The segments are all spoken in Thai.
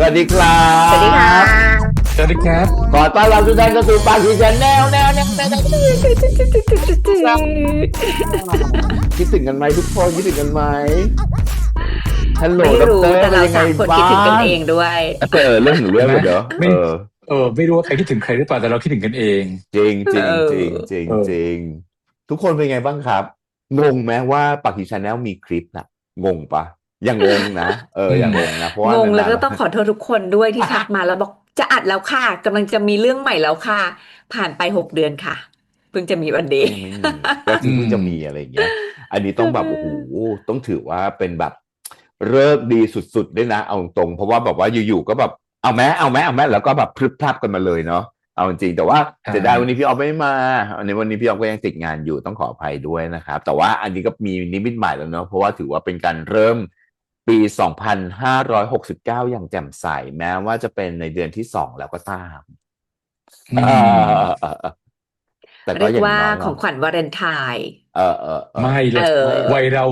วัสดีครั สวัสดีค่ะ บ สวัสดีครับ ขอต้อนรับทุกท่านเข้าสู่ปากทีแชนแนลคิดถึงกันไหมทุกคนคิดถึงกันไหมฮัลโหล ไม่ ด็อก รู้ เตอร์ แต่ เป็น เรา ยังไง สามคน บ้า คิดถึงกัน ง เองด้วย เรื่องถึงเรื่องเลยเดี๋ยว ไม่ไม่รู้ว่าใครคิดถึงใครหรือเปล่าแต่เราคิดถึงกันเอง จริงจริง เออ จริงจริงจริงทุกคนเป็นไงบ้างครับงงไหมว่าปากทีแชนแนลมีคลิปน่ะงงปะยังงงนะอย่างงงนะเพราะว่าง งแล้วก็ นานๆ ต้องขอโทษทุกคนด้วยที่ทักมาแล้วบอกจะอัดแล้วค่ะกำลังจะมีเรื่องใหม่แล้วค่ะ ผ่านไป6 เดือนค่ะ เพิ่งจะมีวันนี้ ก็ยังไม่มีก็คือเพิ่งจะมีอะไรอย่างเงี้ย อันนี้ต้องแบบโอ้โหต้องถือว่าเป็นแบบฤกษ์ดีสุดๆด้วยนะเอาตรงๆเพราะว่าแบบว่าอยู่ๆก็แบบเอาแม้แล้วก็แบบพรึบพรับกันมาเลยเนาะเอาจริงๆแต่ว่า ใช่ เสียดายวันนี้พี่ออฟไม่มาวันนี้พี่ออฟก็ยังติดงานอยู่ต้องขออภัยด้วยนะครับแต่ว่าอันนี้ก็มีนิมิตใหม่แล้วเนาะเพราะว่าถือว่าเป็นการเริ่มปี2569อย่างแจ่มใสแม้ว่าจะเป็นในเดือนที่2แล้วก็ตาม อื เอ ม แต่ก็ เรีย อก ย่าง ว่า น้อย ของขวัญวาเลนไทน์ ไม่เลย เออ วัยเรา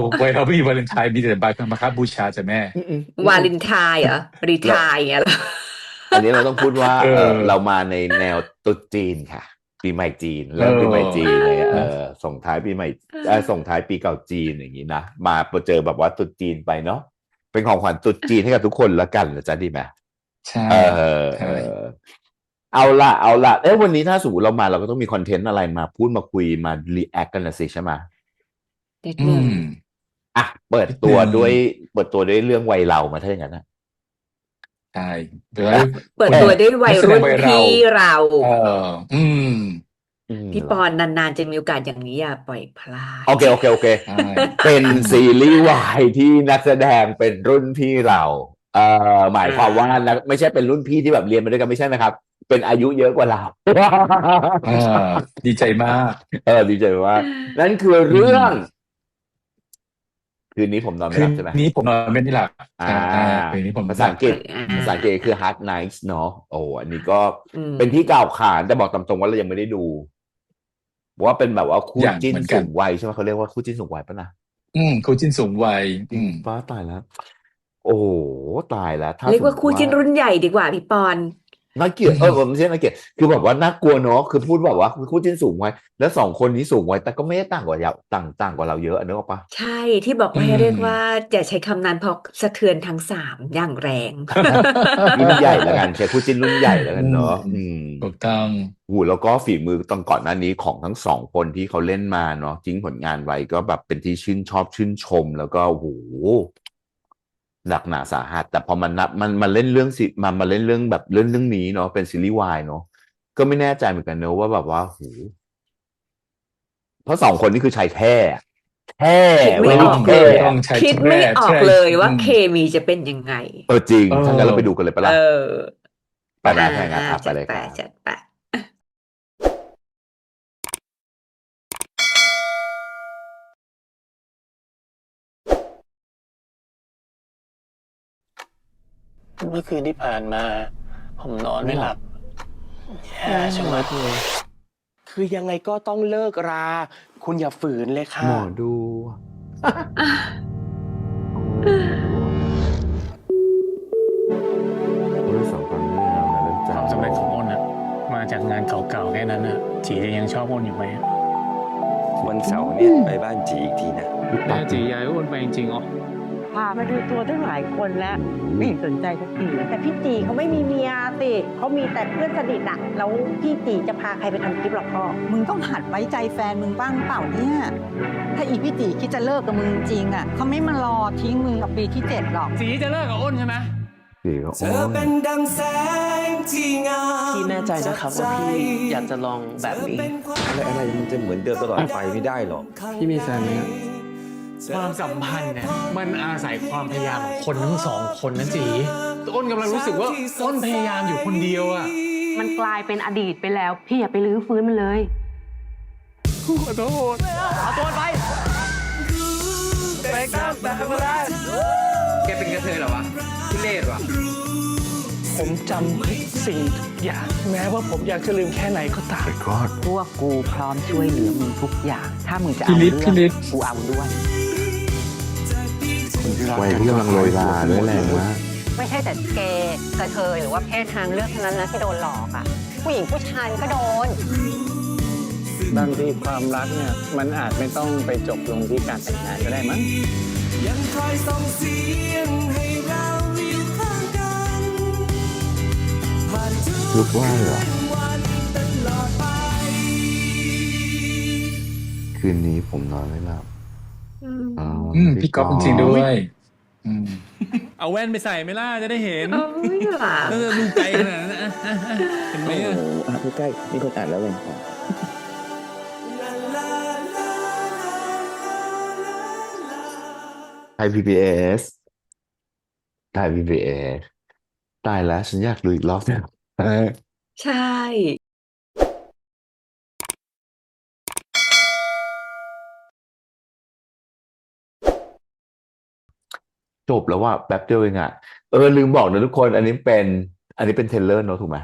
ไม่มีวาเลนไทน์มีแต่บายมาครับบูชาจ้ะแม่ วาเลนไทน์เหรอรีไทน์เงี้ยเหรอ อันนี้เราต้องพูดว่า เออ เรามาในแนวตรุษจีนค่ะ ปีใหม่จีนเริ่มปีใหม่จีนเลยส่งท้ายปีใหม่ส่งท้ายปีเก่าจีนอย่างนี้นะมาเจอแบบว่าตรุษจีนไปเนาะเป็นของขวัญตรุษจีนให้กับทุกคนละกันนะจ๊ะดีไหม ใช่ ใช่ เอาละวันนี้ถ้าสมมติเรามาเราก็ต้องมีคอนเทนต์อะไรมาพูดมาคุยมารีแอคกันนะสิใช่ไหม นิด อื นึง ม อ่ะเปิดตัว นิดนึง ด้วยเรื่องวัยเรามาถ้าอย่างนั้นนะ ใช่เดี๋ยว เปิดตัวด้วยวัยรุ่น นักแสดงวัยเรา พี่เรา เอออืม พี่ปอนนานๆจะมีโอกาสอย่างนี้อย่าปล่อยพลาด โอเค ใช่ เป็นซีรีส์วายที่นักแสดงเป็นรุ่นพี่เราหมายความว่านะไม่ใช่เป็นรุ่นพี่ที่แบบเรียนมาด้วยกันไม่ใช่นะครับ เป็นอายุเยอะกว่าเรา อ่าดีใจมาก ดีใจว่า นั่นคือเรื่อง คืนนี้ผมนอนไม่ คื ห น ลับใช่ไหม นี้ผมนอนไม่ได้หลับ อ่า ใช่คืนนี้ผม ภาษาอังกฤษ อ่า ภาษาอังกฤษคือ Hard Nights เนาะโอ้อันนี้ก็ อืม เป็นที่กล่าวขานแต่บอกตามตรงว่าเรายังไม่ได้ดูบอกว่าเป็นแบบว่าคู่ อย่าง จิ้น เหมือนกัน สูงวัยใช่ไหมเขาเรียกว่าคู่จิ้นสูงวัยปะนะ คู่จิ้นสูงวัย ฟ้าตายแล้ว โอ้โหตายแล้วถ้า เรียกว่า สมมุติ คู่จิ้นรุ่นใหญ่ดีกว่าพี่ปอน น่าเกลียดผมไม่ใช่น่าเกลียดคือแบบว่าน่ากลัวเนาะคือพูดแบบว่าคู่จิ้นสูงวัยแล้ว2 คนนี้สูงวัยแต่ก็ไม่ได้ต่างกว่าเราต่างกว่าเราเยอะนึกออกปะ ใช่ที่บอกว่า อืม เรียกว่าอย่าใช้คำนั้นเพราะสะเทือนทั้ง3อย่างแรง รุ่นใหญ่แล้วกันใช้คู่จิ้นรุ่นใหญ่แล้วกันเนาะถูกต้อง แล้วก็ฝีมือตอนก่อนหน้านี้ของทั้ง2 คนที่เขาเล่นมาเนาะทิ้งผลงานไว้ก็แบบเป็นที่ชื่นชมแล้วก็โอ้โหหนักหนาสาหัส แต่พอมันเล่นเรื่องมาเล่นเรื่องแบบเรื่องนี้เนาะเป็นซีรีส์วายเนาะก็ไม่แน่ใจเหมือนกันเนอะว่าแบบว่าโหเพราะ2 คนนี้คือชายแท้คิดไม่ออก แท้ ต้องใช้ คิดไม่ออก ใช่ เลยว่า อืม เคมีจะเป็นยังไง จริง เออ ถ้างั้นเราไปดูกันเลยปะล่ะ เออ ไปนะถ้างั้นไป จัด เลย ไป ครับ จัดไป เมื่อคืนที่ผ่านมา ผมนอนไม่หลับแย่ชะมัดเลย คือยังไงก็ต้องเลิกรา คุณอย่าฝืนเลย ห ค่ะ มอดูผู้ที่2 คนนี้เราเริ่ม ค จาก วามสำเร็จของอ้นอะมาจากงานเก่าๆแค่นั้นอะจีจะยังชอบอ้นอยู่ไหมอะ วันเสาร์เนี่ยไปบ้านจีอีกทีนะ แน่จียายอ้นไปจริงๆอ๋อ พามาดูตัวตั้งหลายคนแล้ว ไม่เห็นสนใจสักทีแต่พี่จีเขาไม่มีเมียสิเขามีแต่เพื่อนสนิทอะแล้วพี่จีจะพาใครไปทำคลิปหรอกพ่อ มึงต้องหัดไว้ใจแฟนมึงบ้างเปล่าเนี่ย ถ้าอีพี่ตีคิดจะเลิกกับมึงจริงอ่ะเขาไม่มารอทิ้งมึงกับปีที่ 7หรอก จีจะเลิกกับอ้นใช่ไหม สี่ก็ เธอเป็นดังแสงที่งาม พี่แน่ใจนะครับว่าพี่อยากจะลองแบบนี้ อะไรมันจะเหมือนเดิมตลอดไปไม่ได้หรอก พี่มีแฟนไหมความสัมพันธ์เนี่ยมันอาศัยความพยายามของคนทั้ง2 คนนะจีอ้นกำลังรู้สึกว่าอ้นพยายามอยู่คนเดียวอะ มันกลายเป็นอดีตไปแล้ว พี่อย่าไปรื้อฟื้นมันเลย ขอโทษเอาตัวไปแกเป็นกระเทยเหรอวะทุเรศวะ ผมจำทุกสิ่งทุกอย่าง แม้ว่าผมอยากจะลืมแค่ไหนก็ตาม ก็ พวกกูพร้อมช่วยเหลือมึงทุกอย่าง ถ้ามึงจะเอา พี่ เรื่ ฤ อ ทธิ์ งกูเอาด้วย วัยที่กำลังโรยราด้วยแรงมาก ไม่ ใช่แต่เกย์กระเทยหรือว่าเพศทางเลือกเท่านั้นนะที่โดนหลอกอ่ะผู้หญิงผู้ชายก็โดน บางทีความรักเนี่ยมันอาจไม่ต้องไปจบลงที่การแต่งงานก็ได้มั้ง ลุกไหวเหรอ คืนนี้ผมนอนไม่หลับ อืม อ๋อ พี่ก๊อฟจริงๆด้วยอืม เอาแว่นไปใส่ไหมล่ะจะได้เห็น เอาไม่หลับ ก็จะดูใจขนาดนั้นนะเห็นไหมอะ ใกล้ๆมีคนอ่านแล้วเอง ไทย PBS ไทย PBS ตายแล้วฉันอยากดูอีกรอบเนี่ย ใช่ จบแล้วว่าแป๊บเดียวเองอ่ะลืมบอกนะทุกคน อันนี้เป็นเทรลเลอร์เนอะถูกไหม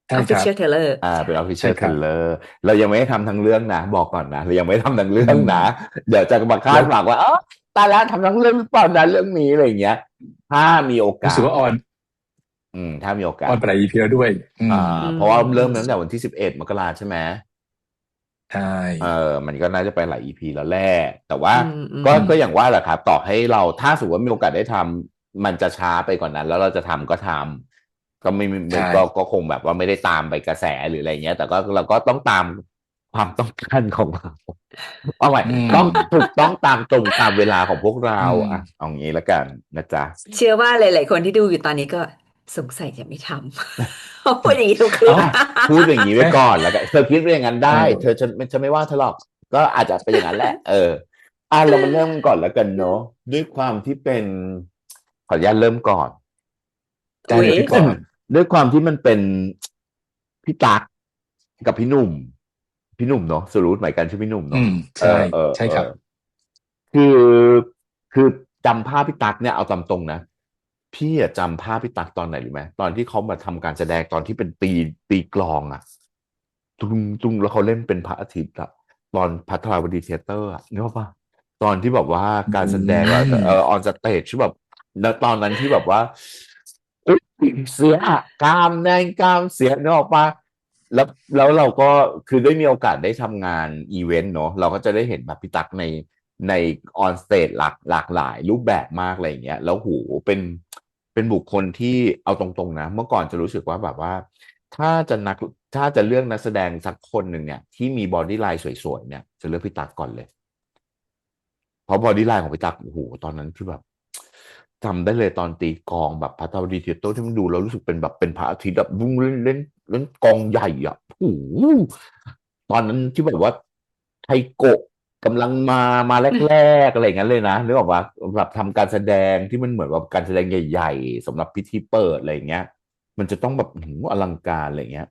ใช่ครับ official trailer เป็น ใช่ official ครับ trailer เรายังไม่ได้ทำทั้งเรื่องนะบอกก่อนนะเรายังไม่ได้ทำทั้งเรื่องนะ เดี๋ยวจะมาคาดหวังว่าตายแล้วทำทั้งเรื่องหรือเปล่านะเรื่องนี้อะไรอย่างเงี้ย ถ้ามีโอกา รู้ ส สึกว่าออน ถ้ามีโอกา อ ส อนไปหลาย EP แล้วด้วยเพราะว่าเริ่มตั้งแต่วันที่11 มกราใช่ไหม ใช่ มันก็น่าจะไปหลาย EP แล้วแหละแต่ว่า อืม ก็อย่างว่าแหละครับต่อให้เราถ้าสมมติว่ามีโอกาสได้ทำมันจะช้าไปกว่านนั้น แล้วเราจะทำก็ทำก็ไม่ ใช่ ก็คงแบบว่าไม่ได้ตามไปกระแสหรืออะไรเงี้ย แต่ก็เราก็ต้องตามความต้องการของเราเอาใหม่ต้องตามตรงตามเวลาของพวกเราเอางี้แล้วกันนะจ๊ะ เชื่อว่าหลาย ๆ คนที่ดูอยู่ตอนนี้ก็สงสัยจะไม่ทำ พูดอย่างนี้ทุกคลิป พูดอย่างนี้ไว้ก่อนแล้วกันเธอคิดว่าอย่างนั้นได้ เธอจะไม่ว่าเธอหรอก ก็อาจจะเป็นอย่างนั้นแหละ เรามาเริ่มก่อนแล้วกันเนาะด้วยความที่เป็นขออนุญาตเริ่มก่อน ได้เลยพี่ก่อน ด้วยความที่มันเป็นพี่ตั๊กกับพี่หนุ่มเนาะสรุปหมายกันชื่อพี่หนุ่มเนาะ ใช่ใช่ครับ คือจำภาพพี่ตั๊กเนี่ยเอาตามตรงนะพี่อะจำภาพพี่ตั๊กตอนไหนรู้ไหมตอนที่เขามาทำการแสดงตอนที่เป็นตีกลองอะตุ้งแล้วเขาเล่นเป็นพระอาทิตย์อะตอนพัทราวดีเธียเตอร์อะนึกออกปะตอนที่แบบว่าการแสดงอะออนสเตจที่แบบแล้วตอนนั้นที่แบบว่าเสียกล้ามแน่นกล้ามเสียนึกออกปะแล้วเราก็คือได้มีโอกาสได้ทำงานอีเวนต์เนาะเราก็จะได้เห็นแบบพี่ตั๊กในออนสเตจหลากหลายรูปแบบมากอะไรอย่างเงี้ยแล้วโหเป็นบุคคลที่เอาตรงๆนะเมื่อก่อนจะรู้สึกว่าแบบว่า ถ้าจะเลือกนักแสดงสักคนหนึ่งเนี่ยที่มีบอดี้ไลน์สวยๆเนี่ยจะเลือกพี่ตั๊กก่อนเลยเพราะบอดี้ไลน์ของพี่ตั๊กโอ้โหตอนนั้นคือแบบจำได้เลยตอนตีกลองแบบพัทรวดีเธียเตอร์ที่มันดูแล้วรู้สึกเป็นแบบเป็นพระอาทิตย์แบบวุ่งเล่นกองใหญ่อ่ะโอ้โหตอนนั้นที่แบบว่าไทโกะกำลังมาแรกๆอะไรอย่างนั้นเลยนะนึกออกว่าแบบทำการแสดงที่มันเหมือนแบบการแสดงใหญ่ๆสำหรับพิธีเปิดอะไรอย่างเงี้ยมันจะต้องแบบอลังการอะไรอย่างเงี้ย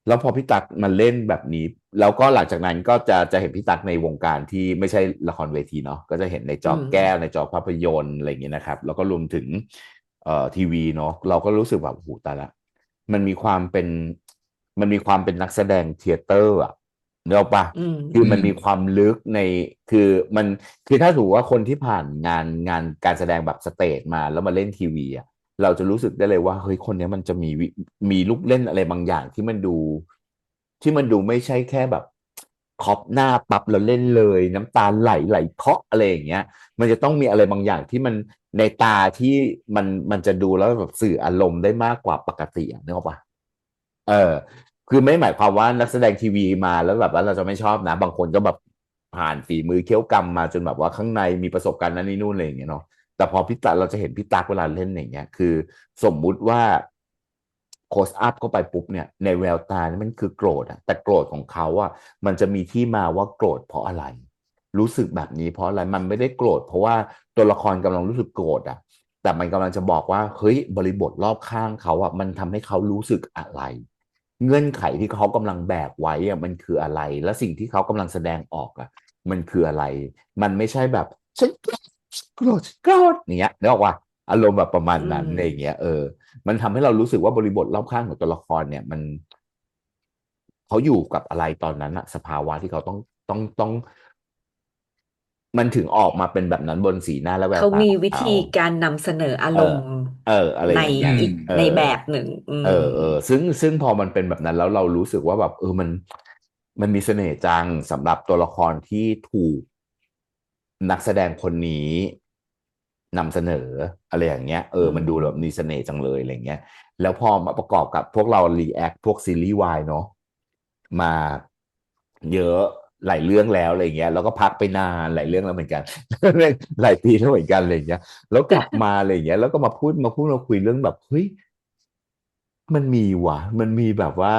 แล้วพอพี่ตั๊กมาเล่นแบบนี้แล้วก็หลังจากนั้นก็จะเห็นพี่ตั๊กในวงการที่ไม่ใช่ละครเวทีเนาะก็จะเห็นในจอแก้วในจอภาพยนตร์อะไรอย่างเงี้ยนะครับแล้วก็รวมถึงทีวีเนาะเราก็รู้สึกแบบโอ้โหตายละมันมีความเป็นนักแสดงเธียเตอร์อะนึกออกปะคือมันมีความลึกในคือถ้าถือว่าคนที่ผ่านงานการแสดงแบบสเตจมาแล้วมาเล่นทีวีอะเราจะรู้สึกได้เลยว่าเฮ้ยคนนี้มันจะมีลูกเล่นอะไรบางอย่างที่มันดูไม่ใช่แค่แบบครอบหน้าปั๊บแล้วเล่นเลยน้ำตาไหลเคาะอะไรอย่างเงี้ยมันจะต้องมีอะไรบางอย่างที่มันในตาที่มันจะดูแล้วแบบสื่ออารมณ์ได้มากกว่าปกตินึกออกปะคือไม่หมายความว่านักแสดงทีวีมาแล้วแบบว่าเราจะไม่ชอบนะบางคนก็แบบผ่านฝีมือเคี้ยวกรรมมาจนแบบว่าข้างในมีประสบการณ์นั้นนี่นู่นอะไรอย่างเงี้ยเนาะแต่พอพี่ตั๊กเราจะเห็นพี่ตั๊กเวลาเล่นอย่างเงี้ยคือสมมุติว่าโคสอัพเข้าไปปุ๊บเนี่ยในแววตานี่มันคือโกรธอะแต่โกรธของเขาอะมันจะมีที่มาว่าโกรธเพราะอะไรรู้สึกแบบนี้เพราะอะไรมันไม่ได้โกรธเพราะว่าตัวละครกำลังรู้สึกโกรธอะแต่มันกำลังจะบอกว่าเฮ้ยบริบทรอบข้างเขาอะมันทำให้เขารู้สึกอะไรเงื่อนไขที่เขากำลังแบกไว้อะมันคืออะไรและสิ่งที่เขากำลังแสดงออกอะมันคืออะไรมันไม่ใช่แบบฉันโกรธอย่างเงี้ยนึกออกว่าอารมณ์แบบประมาณนั้นอะไรอย่างเงี้ยมันทำให้เรารู้สึกว่าบริบทรอบข้างของตัวละครเนี่ยมันเขาอยู่กับอะไรตอนนั้นอะสภาวะที่เขาต้องมันถึงออกมาเป็นแบบนั้นบนสีหน้าและแววตา เขามี ของ วิธีการนำเสนออารมณ์ อะไร ใน อย่างเงี้ย อีก เอ ใน อ แบบหนึ่ง ซึ่งพอมันเป็นแบบนั้นแล้วเรารู้สึกว่าแบบมันมีเสน่ห์จังสำหรับตัวละครที่ถูกนักแสดงคนนี้นำเสนออะไรอย่างเงี้ยมันดูแบบมีเสน่ห์จังเลยอะไรเงี้ยแล้วพอมาประกอบกับพวกเรารีแอคพวกซีรีส์วายเนาะมาเยอะหลายเรื่องแล้วอะไรเงี้ยแล้วก็พักไปนานหลายเรื่องแล้วเหมือนกัน หลายปีแล้วเหมือนกันอะไรเงี้ยแล้วกลับมาอะไรเงี้ยแล้วก็มาพูดมาคุยเรื่องแบบเฮ้ยมันมีว่ะมันมีแบบว่า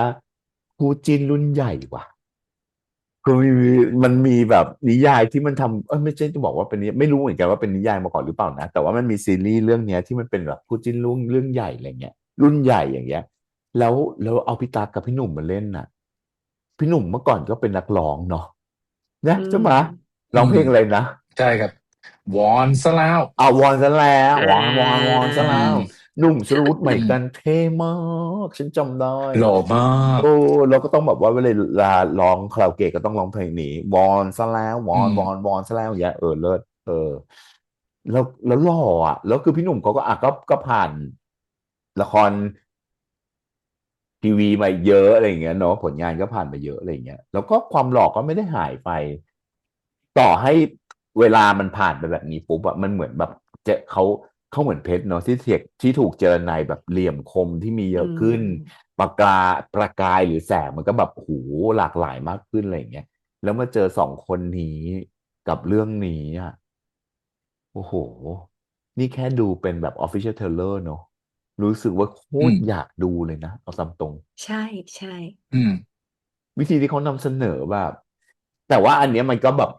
คู่จิ้นรุ่นใหญ่ว่ะ คือมันมีแบบนิยายที่มันทำไม่ใช่จะบอกว่าเป็นนิยายไม่รู้เหมือนกันว่าเป็นนิยายมาก่อนหรือเปล่านะแต่ว่ามันมีซีรีส์เรื่องเนี้ยที่มันเป็นแบบคู่จิ้นเรื่องใหญ่อะไรเงี้ยรุ่นใหญ่อย่างเงี้ยแล้วเอาพี่ตากับพี่หนุ่มมาเล่นน่ะพี่หนุ่มเมื่อก่อนก็เป็นนักร้องเนาะนะใช่ไหมร้องเพลงอะไรนะ ใช่ครับวอนซะแล้ว วอนซะแล้วว อ่า อนซะแล้วหนุ่มสรุปใหม่กันเท่มากฉันจำได้ หล่อมาก โอ้เราก็ต้องแบบว่าเวลาร้องคาราโอเกะก็ต้องร้องเพลงนี้วอนซะแล้ววอนซะแล้วอย่างเงี้ยเลิศแล้วหล่ออ่ะแล้วคือพี่หนุ่มเขาก็ก็ผ่านละครทีวีมาเยอะอะไรอย่างเงี้ยเนาะผลงานก็ผ่านมาเยอะอะไรอย่างเงี้ยแล้วก็ความหล่อก็ไม่ได้หายไป ต่อให้เวลามันผ่านไปแบบนี้ปุ๊บอะมันเหมือนแบบเขาเหมือนเพชรเนาะที่ถูกเจรไนแบบเหลี่ยมคมที่มีเยอะขึ้นประกายหรือแสงมันก็แบบโหหลากหลายมากขึ้นอะไรอย่างเงี้ยแล้วมาเจอสองคนนี้กับเรื่องนี้อะโอ้โหนี่แค่ดูเป็นแบบ Official Trailer เนาะรู้สึกว่าโคตรอยากดูเลยนะเอาตามตรง ใช่ใช่ อืม วิธีที่เขานำเสนอแบบ แต่ว่าอันเนี้ยมันก็แบบ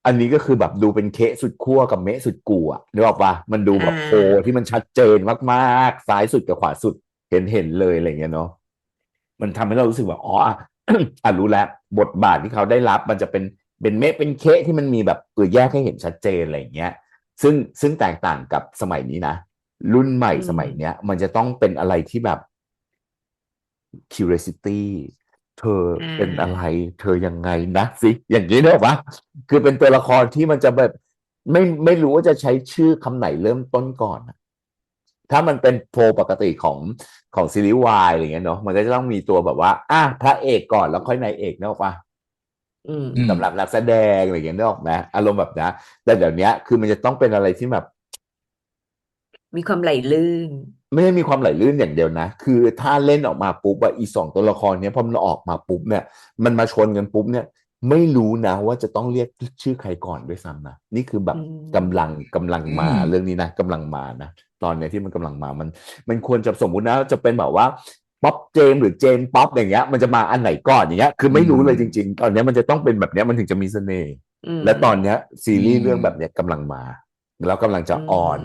อันนี้ก็คือแบบดูเป็นเคะสุดขั้วกับเมะสุดกูอะนึกออกปะมันดูแบบโพที่มันชัดเจนมากๆซ้ายสุดกับขวาสุดเห็นเลยอะไรเงี้ยเนาะมันทำให้เรารู้สึกว่ารู้แล้วบทบาทที่เขาได้รับมันจะเป็นเมะเป็นเคะที่มันมีแบบแยกให้เห็นชัดเจนอะไรเงี้ยซึ่งแตกต่างกับสมัยนี้นะรุ่นใหม่สมัยเนี้ย มันจะต้องเป็นอะไรที่แบบ curiosity เธอเป็นอะไร เธอยังไงนะสิอย่างนี้เนอะวะคือเป็นตัวละครที่มันจะแบบไม่รู้ว่าจะใช้ชื่อคำไหนเริ่มต้นก่อนอะถ้ามันเป็นโพลปกติของซีรีส์วายอะไรเงี้ยเนาะมันก็จะต้องมีตัวแบบว่าพระเอกก่อนแล้วค่อยนายเอกเนกอะปะสำหรับนักแสดงอะไรอย่างเงี้ยนึกออกไหมอารมณ์แบบนะแต่เดี๋ยวนี้คือมันจะต้องเป็นอะไรที่แบบ มีความไหลลื่น ไม่ได้มีความไหลลื่นอย่างเดียวนะ คือถ้าเล่นออกมาปุ๊บอีสองตัวละครเนี้ยพอมันออกมาปุ๊บเนี่ยมันมาชนกันปุ๊บเนี่ยไม่รู้นะว่าจะต้องเรียกชื่อใครก่อนด้วยซ้ำนะนี่คือแบบกำลังมาเรื่องนี้นะกำลังมานะตอนเนี้ยที่มันกำลังมามันควรจะสมมุตินะจะเป็นแบบว่าป๊อปเจมหรือเจมป๊อปอย่างเงี้ยมันจะมาอันไหนก่อนอย่างเงี้ยคือไม่รู้เลยจริงๆตอนเนี้ยมันจะต้องเป็นแบบเนี้ยมันถึงจะมีเสน่ห์และตอนเนี้ยซีรีส์เรื่องแบบเนี้ยกำลังมาแล้วกำลังจะออน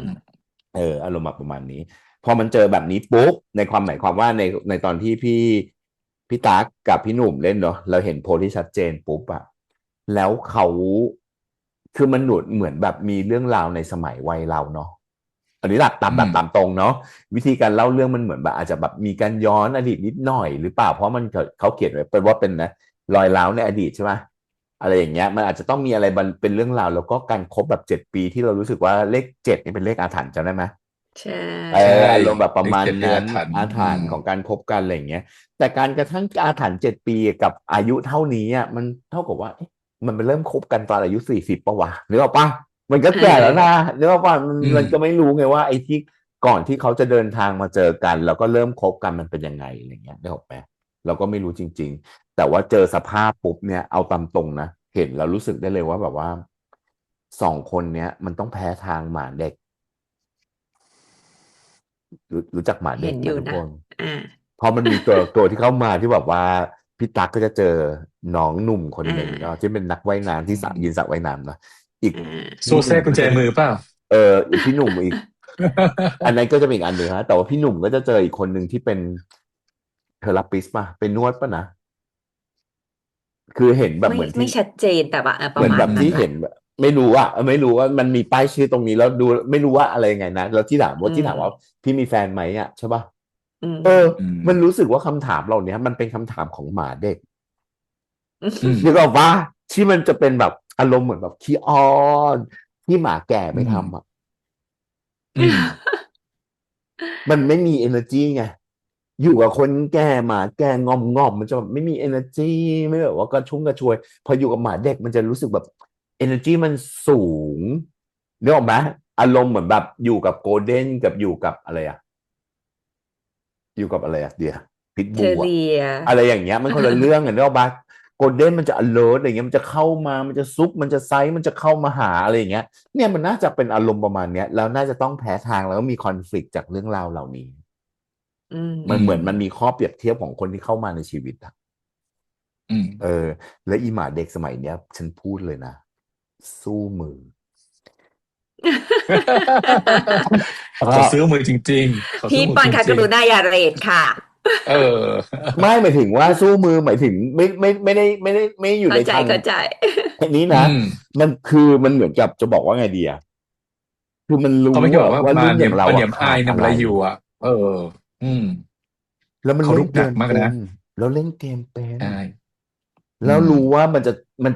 อารมณ์แบบประมาณนี้ พอมันเจอแบบนี้ปุ๊บในความหมายความว่าในตอนที่พี่ตั๊กกับพี่หนุ่มเล่นเนาะเราเห็นโพลที่ชัดเจนปุ๊บอะแล้วเขาคือมันเหมือนแบบมีเรื่องราวในสมัยวัยเราเนาะอันนี้ตามตรงเนาะวิธีการเล่าเรื่องมันเหมือนแบบอาจจะแบบมีการย้อนอดีตนิดหน่อยหรือเปล่าเพราะมันเขาเขียนไว้เป็นว่าเป็นนะรอยร้าวในอดีตใช่ไหมอะไรอย่างเงี้ยมันอาจจะต้องมีอะไรเป็นเรื่องราวแล้วก็การครบแบบ7 ปีที่เรารู้สึกว่าเลข7นี่เป็นเลขอาถรรพ์จำได้ไหม ใช่ อารมณ์แบบประมาณนั้น เลข 7 อาถรรพ์ของการคบกันอะไรอย่างเงี้ยแต่การกระทั่งอาถรรพ์7 ปีกับอายุเท่านี้อ่ะมันเท่ากับว่ามันไปเริ่มคบกันตอนอายุ40ปะวะนึกออกปะมันก็แก่แล้วนะนึกออกปะมันก็ไม่รู้ไงว่าไอ้ที่ก่อนที่เขาจะเดินทางมาเจอกันแล้วก็เริ่มคบกันมันเป็นยังไงอะไรเงี้ยนึกออกไหมเราก็ไม่รู้จริงๆแต่ว่าเจอสภาพปุ๊บเนี่ยเอาตามตรงนะเห็นแล้วรู้สึกได้เลยว่าแบบว่า2 คนเนี้ยมันต้องแพ้ทางหมาเด็ก รู้จักหมาเด็ เห็ ก น ไห อ ม ยู่ ทุก นะ คน อ่า เพราะมันมีตัวที่เข้ามาที่แบบว่าพี่ตั๊กก็จะเจอน้องหนุ่มคนหนึ่งเนาะที่เป็นนักว่ายน้ำที่ยืนสระว่ายน้ำเนาะอีก โซ่แทรกกุญแจมือเปล่า อีกพี่หนุ่มอีก อันนั้นก็จะเป็นอีกอันหนึ่งฮะแต่ว่าพี่หนุ่มก็จะเจออีกคนหนึ่งที่เป็นเทอราปิสป่ะเป็นนวดป่ะนะคือเห็นแบบเหมือน ไม่ ที่ ชัดเจนแต่ว่าป เหมื ระ อน มาณ แบบ นั้ ที่ นแห เห็ ละ นแบบไม่รู้ว่ามันมีป้ายชื่อตรงนี้แล้วดูไม่รู้ว่าอะไรยังไงนะแล้วที่ถามว่าพี่มีแฟนไหมอ่ะใช่ป่ะ มันรู้สึกว่าคำถามเหล่านี้มันเป็นคำถามของหมาเด็กนึกออกปะที่มันจะเป็นแบบอารมณ์เหมือนแบบขี้อ้อนที่หมาแก่ไม่ทำอ่ะ มันไม่มี energy ไงอยู่กับคนแก่หมาแก่งอมมันจะแบบไม่มี energy ไม่แบบว่ากระชุ่มกระชวยพออยู่กับหมาเด็กมันจะรู้สึกแบบ energy มันสูงนึกออกไหมอารมณ์เหมือนแบบอยู่กับโกลเด้นกับอยู่กับอะไรอะอยู่กับอะไรอะเดี๋ยวพิท เท บู อ อะ เรีย อะไรอย่างเงี้ยมันคนละเรื่องกันนึกออกปะโกลเด้นมันจะ alert อะไรเงี้ยมันจะเข้ามามันจะซุกมันจะไซส์มันจะเข้ามาหาอะไรอย่างเงี้ยเนี่ยมันน่าจะเป็นอารมณ์ประมาณเนี้ยแล้วน่าจะต้องแพ้ทางแล้วก็มีคอน FLICT จากเรื่องราวเหล่านี้ อืม มันเหมือนมันมีข้อเปรียบเทียบของคนที่เข้ามาในชีวิตอะ อืม และอีหมาเด็กสมัยเนี้ย ฉันพูดเลยนะ สู้มือ เขาซื้อมือจริงๆเขาซื้ พี่ อมือ ปอน จ ค่ะ ริ ก ง รุณาอย่าเรทค่ะ ๆเออ ไม่หมายถึงว่าสู้มือหมายถึงไม่อยู่ เข้า ใน ใจ ทาง เข้าใจ อันนี้ อื นะ ม มันเหมือนกับจะบอกว่าไงดีอะคือมันรู้ เขาไม่ได้บอกว่า ว่า มา รุ่นอ เหนีย ย่าม งเรา มาเหนี อะ ยม ขา อา ด ยเหนียม อะ อะไร ไรอยู่อ่ะ เออ อืม แล้วมัน เขา เล่ รุ น ก เก หนัก ม มาก เป็ นะ นแล้วเล่นเกมเป็น ใช่ แล้วรู้ว่ามัน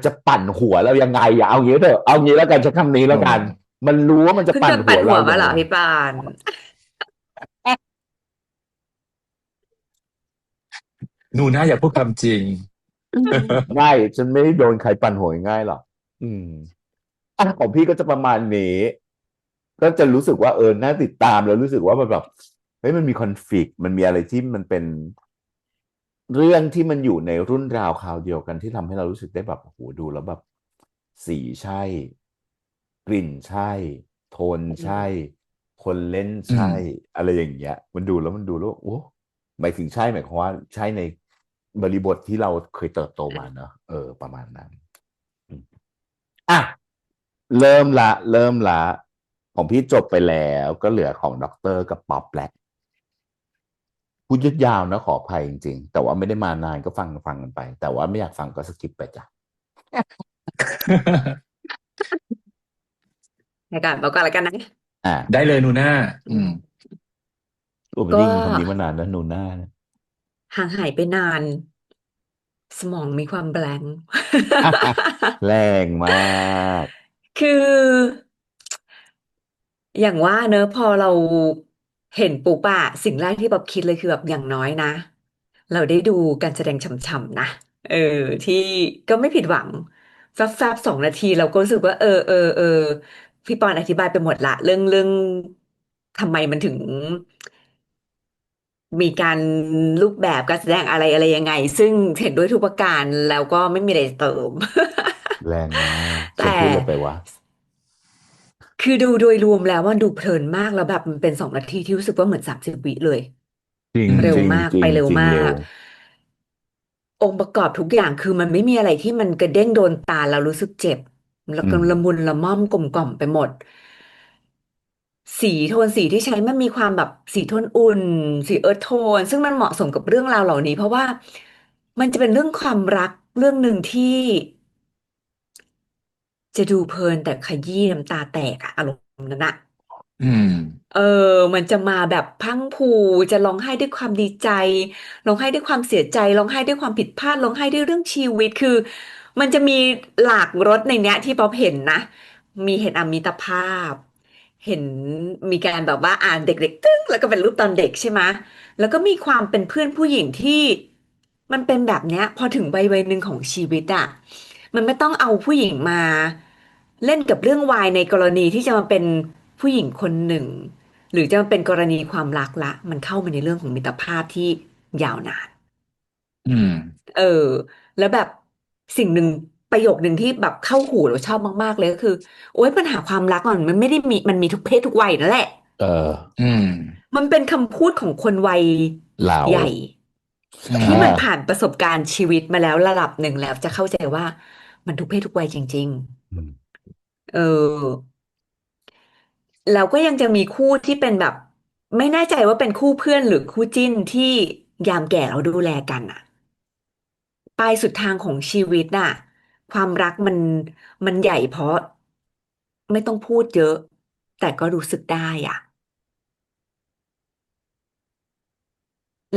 จะปั่นหัวเรายังไงอะเอางี้เถอะเอางี้แล้วกันใช้คำนี้แล้วกัน มันรู้ว่ามันจะ เพิ่ง ปั่ โด น น หั ปั่ วน หั เรา ว อ มา ย่าง เหรอ ไร พี่ปาน หนูน่าอย่าพูดความจริง ไม่ฉันไม่ได้โดนใครปั่นหัวง่ายหรอกอืมของพี่ก็จะประมาณนี้ ก็จะรู้สึกว่าน่าติดตามแล้วรู้สึกว่ามันแบบเฮ้ยมันมีคอนฟ lict มันมีอะไรที่มันเป็นเรื่องที่มันอยู่ในรุ่นราวคราวเดียวกันที่ทำให้เรารู้สึกได้แบบโอ้โหดูแล้วแบบสีใช่ กลิ่นใช่ โทนใช่ คนเล่น อื ใช่ ม อะไรอย่างเงี้ย มันดูแล้วโอ้หมายถึงใช่หมายความว่าใช่ในบริบทที่เราเคยเติบโตมาเนอะประมาณนั้นอืมอ่ะเริ่มละของพี่จบไปแล้วก็เหลือของด็อกเตอร์กับป๊อปแหละพูดยืดยาวนะขออภัยจริงๆแต่ว่าไม่ได้มานานก็ฟังกันไป แต่ว่าไม่อยากฟังก็สกิปไปจ้ะ ในการบอกก่อนแล้วกันนะ อ่ะ ได้เลยหนูน่า อืม ไม่ ก็ ได้ยินคำนี้มานานแล้วนูน่านะ ห่างหายไปนาน สมองมีความแบลงก์ แรงมาก คือ อย่างว่าเนอะพอเราเห็นปุ๊บอะสิ่งแรกที่แบบคิดเลยคือแบบอย่างน้อยนะ เราได้ดูการแสดงฉ่ำๆนะเออที่ก็ไม่ผิดหวังแฟบๆ2 นาทีเราก็รู้สึกว่าพี่ปอนอธิบายไปหมดละเรื่องทำไมมันถึงมีการรูปแบบการแสดงอะไรยังไง ซึ่งเห็นด้วยทุกประการแล้วก็ไม่มีอะไรเติม แรงมากฉั แต่ นพูดอะไรไปวะ คือดูโดยรวมแล้วว่าดูเพลินมากแล้วแบบมันเป็น2 นาทีที่รู้สึกว่าเหมือน30 วิเลย จริง อืม เร็ว จริง มาก จริ ไป ง เร็ว จริง มา เร็ว ก องค์ประกอบทุกอย่างคือมันไม่มีอะไรที่มันกระเด้งโดนตาแล้วรู้สึกเจ็บ แล้วก็ละมุนละม่อมกลมกล่อมไปหมด สีโทนสีที่ใช้มันมีความแบบสีโทนอุ่น สีเอิร์ธโทน ซึ่งมันเหมาะสมกับเรื่องราวเหล่านี้ เพราะว่ามันจะเป็นเรื่องความรักเรื่องหนึ่งที่ จะดูเพลินแต่ขยี้น้ำตาแตกอะอารมณ์นั้นอะ อืม เออมันจะมาแบบพรังพรูจะร้องไห้ด้วยความดีใจร้องไห้ด้วยความเสียใจร้องไห้ด้วยความผิดพลาดร้องไห้ด้วยเรื่องชีวิตคือมันจะมีหลากรสในเนี้ยที่ป๊อปเห็นนะมีเห็นอมิตรภาพเห็นมีการแบบว่าอ่านเด็กๆตึ้งแล้วก็เป็นรูปตอนเด็กใช่ไหมแล้วก็มีความเป็นเพื่อนผู้หญิงที่มันเป็นแบบเนี้ยพอถึงวัยหนึ่งของชีวิตอะมันไม่ต้องเอาผู้หญิงมาเล่นกับเรื่องวายในกรณีที่จะมาเป็นผู้หญิงคนหนึ่ง หรือจะเป็นกรณีความรักละมันเข้ามาในเรื่องของมิตรภาพที่ยาวนาน อืม เออ แล้วแบบสิ่งหนึ่งประโยคหนึ่งที่แบบเข้าหูเราชอบมากๆเลยก็คือโอ๊ยปัญหาความรักมันไม่ได้มีมันมีทุกเพศทุกวัยนั่นแหละ เออ อืม มันเป็นคำพูดของคนวัย เหล่า ใหญ่ อืม ที่มันผ่านประสบการณ์ชีวิตมาแล้วระดับหนึ่งแล้วจะเข้าใจว่ามันทุกเพศทุกวัยจริง อืม ๆ เออ แล้วก็ยังจะมีคู่ที่เป็นแบบไม่แน่ใจว่าเป็นคู่เพื่อนหรือคู่จิ้นที่ยามแก่เราดูแลกันอะปลายสุดทางของชีวิตน่ะความรักมันใหญ่เพราะไม่ต้องพูดเยอะแต่ก็รู้สึกได้อ่ะ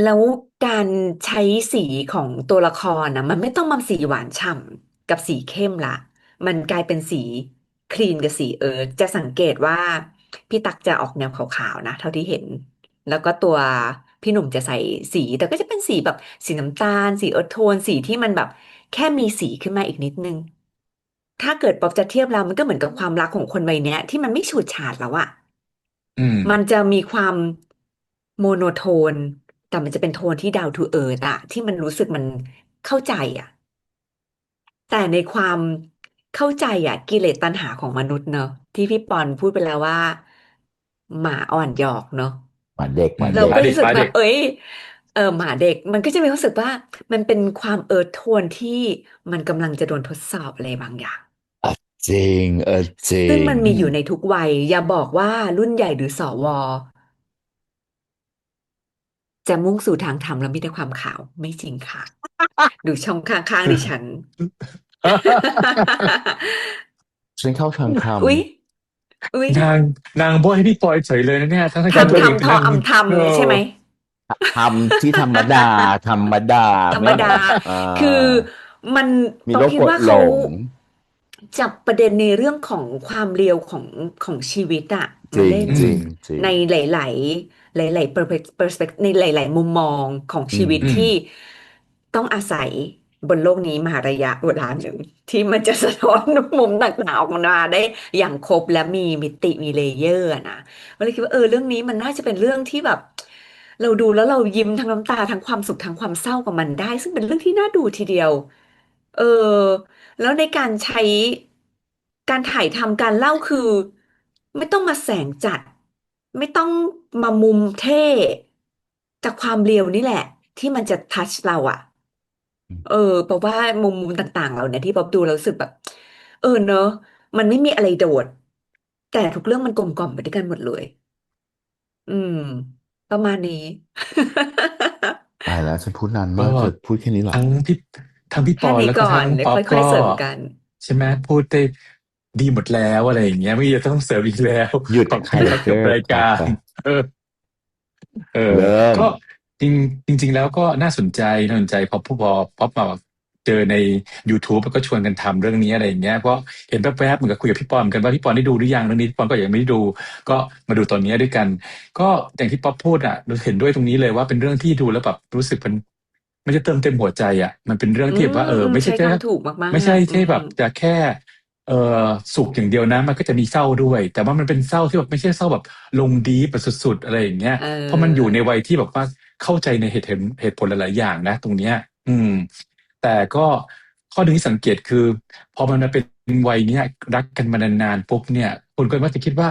แล้วการใช้สีของตัวละครนะมันไม่ต้องมาสีหวานฉ่ำกับสีเข้มละมันกลายเป็นสีครีมกับสีเอิร์ธจะสังเกตว่าพี่ตักจะออกแนวขาวๆนะเท่าที่เห็น แล้วก็ตัวพี่หนุ่มจะใส่สีแต่ก็จะเป็นสีแบบสีน้ำตาลสีเอิร์ธโทนสีที่มันแบบแค่มีสีขึ้นมาอีกนิดนึงถ้าเกิดป๊อปจะเทียบแล้วมันก็เหมือนกับความรักของคนวัยเนี้ยที่มันไม่ฉูดฉาดแล้วอะ อืมมันจะมีความโมโนโทนแต่มันจะเป็นโทนที่ down to earth อะที่มันรู้สึกมันเข้าใจอะแต่ในความเข้าใจอะกิเลสตัณหาของมนุษย์เนอะที่พี่ปอนพูดไปแล้วว่าหมาอ่อนหยอกเนอะหมาเด็กหมาเราเด็กก็รู้สึกหมาเด็กแบบหมาเด็กมันก็จะมีความรู้สึกว่ามันเป็นความเอิร์ธโทนที่มันกำลังจะโดนทดสอบอะไรบางอย่างจริงจริซึ่งงมันมีอยู่ในทุกวัยอย่าบอกว่ารุ่นใหญ่หรือสว จะมุ่งสู่ทางธรรมแล้วมีแต่ความขาวไม่จริงค่ะดูช่องข้างๆดิฉัน ฉันเข้าทางธรรม อุ๊ยอุ๊ยนางนางโบยให้พี่ปอยเฉยเลยนะเนี่ยทั้งตัวเองทำทำทอเป็นนางอำทเอำใช่อไหม ทำที่ธรรมดาธรรมดาธรรมดา อ่คือามันมีป๊อปโรคกดหลคิดว่าเขางจับประเด็นในเรื่องของความเรียวของชีวิตอะจริงมาเล่นอืมจริงจริงในหลายๆหลายๆ perspective ในหลายๆมุมมองของอืมชีวิตอืมที่ต้องอาศัยบนโลกนี้มาระยะเวลาหนึ่งที่มันจะสะท้อนมุมต่างๆออกมาได้อย่างครบและมีมิติมีเลเยอร์อะนะก็เลยคิดว่าเรื่องนี้มันน่าจะเป็นเรื่องที่แบบ เราดูแล้วเรายิ้มทั้งน้ำตาทั้งความสุขทั้งความเศร้ากับมันได้ซึ่งเป็นเรื่องที่น่าดูทีเดียวเออแล้วในการใช้การถ่ายทำการเล่าคือไม่ต้องมาแสงจัดไม่ต้องมามุมเท่แต่ความเรียวนี่แหละที่มันจะทัชเราอะเออเพราะว่ามุมต่างๆเราเนี่ยที่ป๊อบดูเรารู้สึกแบบเนอะมันไม่มีอะไรโดดแต่ทุกเรื่องมันกลมกล่อมไปด้วยกันหมดเลยอืมประมาณนี้ ตายแล้วฉันพูดนานก็มากเธอพูดแค่นี้เหรอทั้งพี่ทั้งพี่ปแค่อนแล้วก็ทั้งนี้ก่อนเดี๋ยวป๊อปก็ค่อยๆเสริมกันใช่ไหมพูดได้ดีหมดแล้วอะไรอย่างเงี้ยไม่มีอะไรต้องเสริมอีกแล้ว หยุด ขอบไฮคุณครับกับไลท์เตอร์รายกาไปรเออ เออเริ่มก็จริงแล้วก็น่าสนใจพอมาเจอใน YouTube แล้วก็ชวนกันทำเรื่องนี้อะไรอย่างเงี้ยก็เห็นแวบๆเหมือนกับคุยกับพี่ปอนเหมือนกันว่าพี่ปอนได้ดูหรือยังเรื่องนี้พี่ปอนก็ยังไม่ได้ดูก็มาดูตอนนี้ด้วยกันก็อย่างที่ป๊อปพูดอ่ะเราเห็นด้วยตรงนี้เลยว่าเป็นเรื่องที่ดูแล้วแบบรู้สึกมันจะเติมเต็มหัวใจอ่ะมันเป็นเรื่องอืที่แบบว่าไม่ใช่ใช้แค่คำถูกมาไม่ใช่กๆแค่แบบจะแค่เออสุขอย่างเดียวนะมันก็จะมีเศร้าด้วยแต่ว่ามันเป็นเศร้าที่แบบไม่ใช่เศร้าแบบลงดีแบบสุดๆอะไรอย่างเงี้ย เเพราะมันอยู่ในออวัยที่แบบว่าเข้าใจในเหตุผลหลายๆอย่างนะตรงเนี้ยอืมแต่ก็ข้อหนึ่งที่สังเกตคือพอมันมาเป็นวัยเนี้ยรักกันมานานๆปุ๊บเนี่ยคนก็มักจะคิดว่า